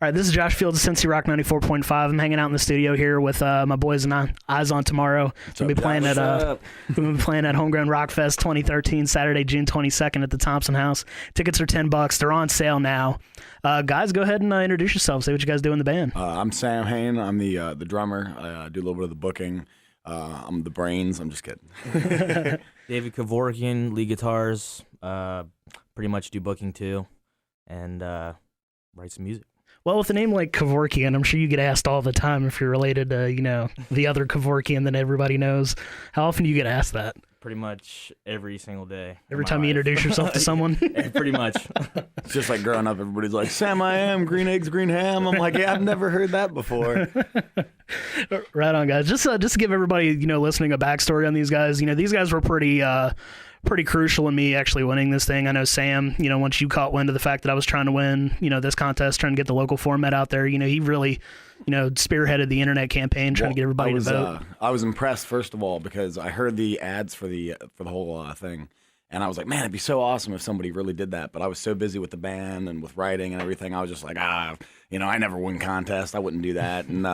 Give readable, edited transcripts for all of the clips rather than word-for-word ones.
All right, this is Josh Fields of Cincy Rock 94.5. I'm hanging out in the studio here with my boys and Eyes on Tomorrow. We'll be playing at Homegrown Rock Fest 2013, Saturday, June 22nd at the Thompson House. Tickets are $10. They're on sale now. Guys, go ahead and introduce yourselves. Say what you guys do in the band. I'm Sam Hain. I'm the drummer. I do a little bit of the booking. I'm the brains. I'm just kidding. David Kevorkian, lead guitars. Pretty much do booking too, and write some music. Well, with a name like Kevorkian, I'm sure you get asked all the time if you're related to, the other Kevorkian that everybody knows. How often do you get asked that? Pretty much every single day. Every time you introduce yourself to someone? Pretty much. It's just like growing up, everybody's like, Sam I am, green eggs, green ham. I'm like, yeah, I've never heard that before. Right on, guys. Just to give everybody, listening a backstory on these guys, these guys were pretty crucial in me actually winning this thing. I know Sam, once you caught wind of the fact that I was trying to win, this contest, trying to get the local format out there, he really, spearheaded the internet campaign, trying to get everybody to vote. I was impressed, first of all, because I heard the ads for the whole thing, and I was like, man, it'd be so awesome if somebody really did that. But I was so busy with the band and with writing and everything, I was just like, I never win contests. I wouldn't do that. And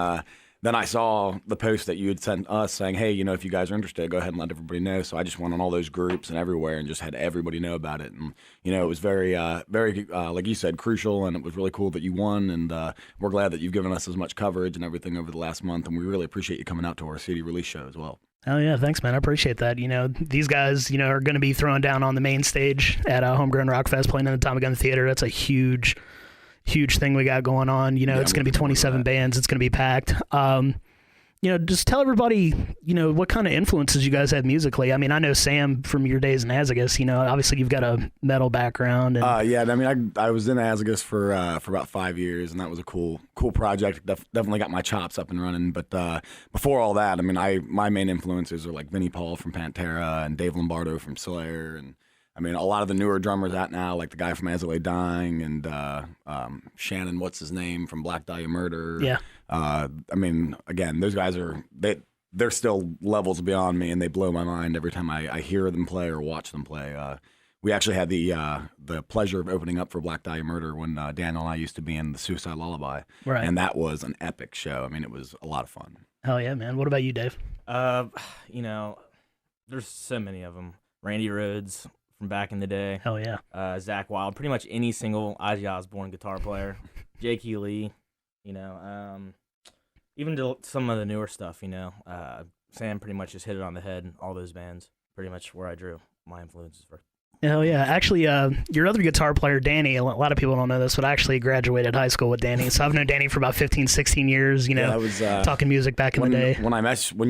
then I saw the post that you had sent us saying, hey, if you guys are interested, go ahead and let everybody know. So I just went on all those groups and everywhere and just had everybody know about it. And, it was very, like you said, crucial, and it was really cool that you won. And we're glad that you've given us as much coverage and everything over the last month. And we really appreciate you coming out to our CD release show as well. Oh, yeah. Thanks, man. I appreciate that. These guys, are going to be throwing down on the main stage at Homegrown Rock Fest, playing in the Tommy Gun Theater. That's a huge thing we got going on. It's going to be 27 bands. It's going to be packed. Just tell everybody, what kind of influences you guys have musically. I mean, I know Sam from your days in Azagus, obviously you've got a metal background. And yeah, I mean, I was in Azagus for about 5 years, and that was a cool project. Definitely got my chops up and running. But before all that, I mean, my main influences are like Vinnie Paul from Pantera and Dave Lombardo from Slayer, and I mean, a lot of the newer drummers out now, like the guy from As I Lay Dying and Shannon, what's his name, from Black Dahlia Murder. Yeah. I mean, again, those guys they're still levels beyond me, and they blow my mind every time I hear them play or watch them play. We actually had the pleasure of opening up for Black Dahlia Murder when Daniel and I used to be in the Suicide Lullaby. Right. And that was an epic show. I mean, it was a lot of fun. Hell yeah, man. What about you, Dave? There's so many of them. Randy Rhoads from back in the day. Hell yeah. Zach Wilde, pretty much any single Ozzy Osbourne guitar player. Jake E. Lee, even to some of the newer stuff, Sam pretty much just hit it on the head. All those bands, pretty much where I drew my influences for. Hell yeah. Actually, your other guitar player, Danny, a lot of people don't know this, but I actually graduated high school with Danny. So I've known Danny for about 15, 16 years, talking music back in the day. When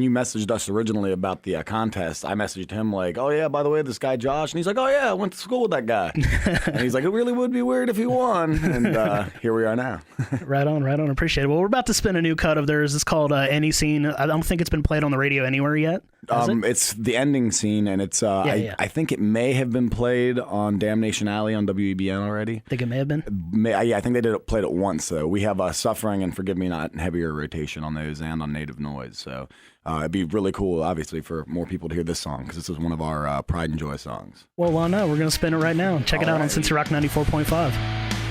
you messaged us originally about the contest, I messaged him like, oh yeah, by the way, this guy Josh, and he's like, oh yeah, I went to school with that guy. And he's like, it really would be weird if he won. And here we are now. Right on. Appreciate it. Well, we're about to spin a new cut of theirs. It's called Any Scene. I don't think it's been played on the radio anywhere yet. It's the ending scene, and it's I think it may have been played on Damnation Alley on WEBN already. Think it may have been? I think they played it once, though. We have Suffering and Forgive Me Not in heavier rotation on those and on Native Noise. So it'd be really cool, obviously, for more people to hear this song, because this is one of our Pride and Joy songs. Well, why not? We're going to spin it right now. Check it out on Cincy Rock 94.5.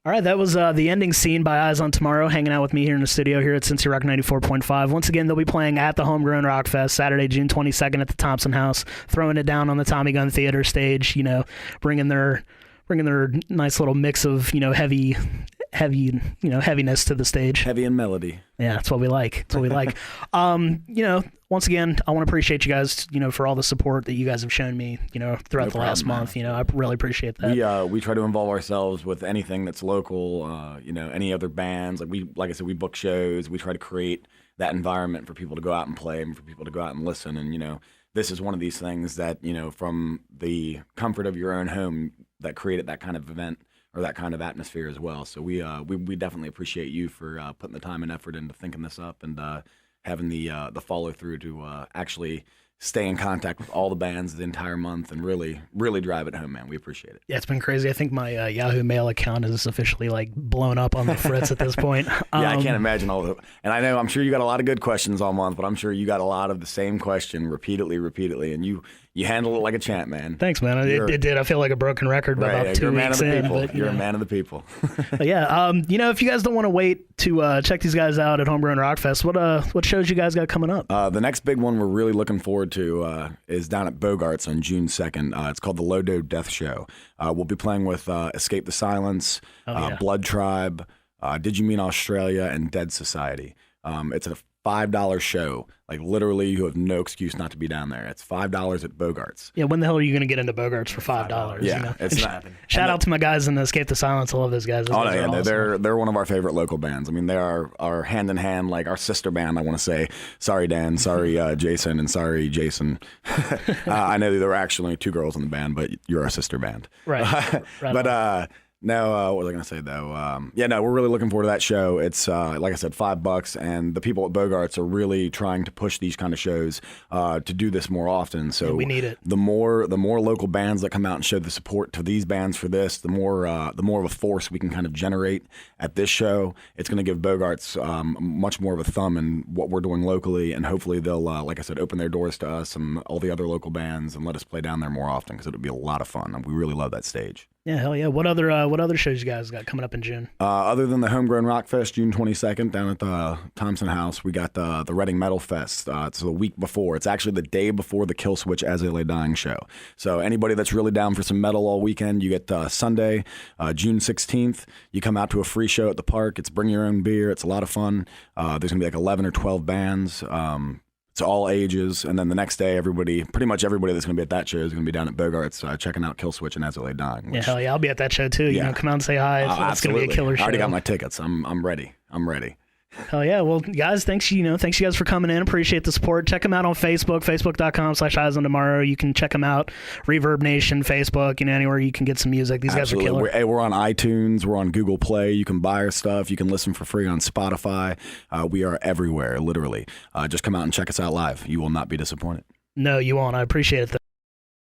All right, that was the ending scene by Eyes on Tomorrow, hanging out with me here in the studio here at Cincy Rock 94.5. Once again, they'll be playing at the Homegrown Rock Fest Saturday, June 22nd at the Thompson House, throwing it down on the Tommy Gun Theater stage, bringing their nice little mix of, heavy, heaviness to the stage. Heavy and melody. Yeah, that's what we like. Once again, I want to appreciate you guys, for all the support that you guys have shown me, throughout the last month. I really appreciate that. We try to involve ourselves with anything that's local, any other bands. Like I said, we book shows. We try to create that environment for people to go out and play and for people to go out and listen. And, this is one of these things that, from the comfort of your own home that created that kind of event or that kind of atmosphere as well. So we definitely appreciate you for putting the time and effort into thinking this up and having the follow through to actually stay in contact with all the bands the entire month and really, really drive it home, man. We appreciate it. Yeah, it's been crazy. I think my Yahoo Mail account is officially blown up on the fritz at this point. Yeah, I can't imagine and I'm sure you got a lot of good questions all month, but I'm sure you got a lot of the same question repeatedly, and you handle it like a champ, man. Thanks, man. It did. I feel like a broken record by about 2 weeks in. You're a man of the people. But yeah, if you guys don't want to wait to check these guys out at Homegrown Rock Fest, what shows you guys got coming up? The next big one we're really looking forward to is down at Bogart's on June 2nd. It's called the Lodo Death Show. We'll be playing with Escape the Silence, Blood Tribe, Did You Mean Australia, and Dead Society. It's a $5 show. Literally, you have no excuse not to be down there. It's $5 at Bogart's. Yeah, when the hell are you going to get into Bogart's for $5? Yeah, it's not. Shout out to my guys in Escape the Silence. I love those guys. Those guys are awesome. They're one of our favorite local bands. I mean, they are hand in hand, like our sister band. I want to say, sorry Dan, sorry Jason, and sorry Jason. I know there were actually 2 girls in the band, but you're our sister band. Right. But. No, what was I going to say, though? We're really looking forward to that show. It's, like I said, $5, and the people at Bogart's are really trying to push these kind of shows to do this more often. So we need it. The more local bands that come out and show the support to these bands for this, the more of a force we can kind of generate at this show. It's going to give Bogart's much more of a thumb in what we're doing locally, and hopefully they'll, like I said, open their doors to us and all the other local bands and let us play down there more often because it would be a lot of fun. And we really love that stage. Yeah, hell yeah. What other shows you guys got coming up in June? Other than the Homegrown Rock Fest, June 22nd, down at the Thompson House, we got the Reading Metal Fest. It's the week before. It's actually the day before the Killswitch As They Lay Dying show. So anybody that's really down for some metal all weekend, you get Sunday, June 16th. You come out to a free show at the park. It's bring your own beer. It's a lot of fun. There's going to be 11 or 12 bands. It's all ages, and then the next day, pretty much everybody that's going to be at that show is going to be down at Bogart's checking out Killswitch and As They Lay Dying. Yeah, hell yeah, I'll be at that show too. Come out and say hi. It's going to be a killer show. I already got my tickets. I'm ready. Hell yeah. Well, guys, thanks you guys for coming in. Appreciate the support. Check them out on Facebook, facebook.com/eyesontomorrow. You can check them out. Reverb Nation, Facebook, anywhere you can get some music. These guys are killer. We're on iTunes. We're on Google Play. You can buy our stuff. You can listen for free on Spotify. We are everywhere, literally. Just come out and check us out live. You will not be disappointed. No, you won't. I appreciate it.